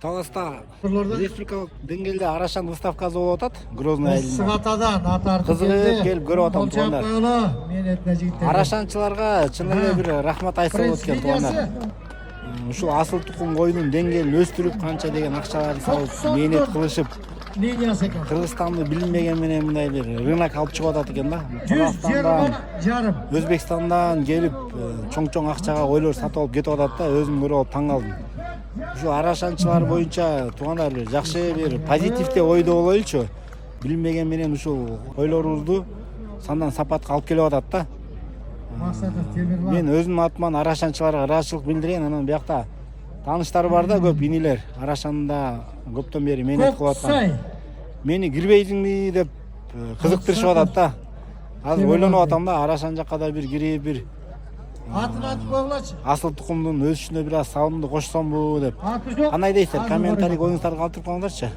Таласта республикалык деңгээлде арашан выставкасы болуп атат. Грозный айылында. Сыгатадан атарды Кызыгып келип көрүп атам туугандар. туугандар. Мен этне жигиттер. Арашанчыларга чын эле бир рахмат айтса болот экен туугандар. Ушул асыл тукум коюнун деңгээлин өстүрүп канча деген акчаларды салып, мээнет кылышып, Линиясы экен. Кыргызстанды билинбеген менен мындай бир рынок алып чыгып атат экен да. 120 жарым. Өзбекстандан келип чоң-чоң акчага ойлор сатып алып кетип атат да, өзүм көрүп алып таң калдым. Ушу арашанчылар боюнча туугандар бир жакшы бир позитивде ойдо болойлучу. Билинбеген менен ушул ойлорубузду сандан сапатка алып келип атат да. Максаты темирлан. Мен өзүмдүн атыман арашанчыларга ыраазычылык билдирейин. Анан биякта тааныштар бар да, көп инилер. Арашанда көптөн бери мээнет кылып аткан. Мени кирбейсиңби деп кызыктырышып атат да. Азыр ойлонуп атам да, Арашан жакка да бир кирип бир Атын айтып койгулачы. асыл тукумдун өсүшүнө бир аз салымды кошсомбу деп. Аты жок. Кандай дейсиздер? Комментарий коюңуздарга калтырып коюңдарчы.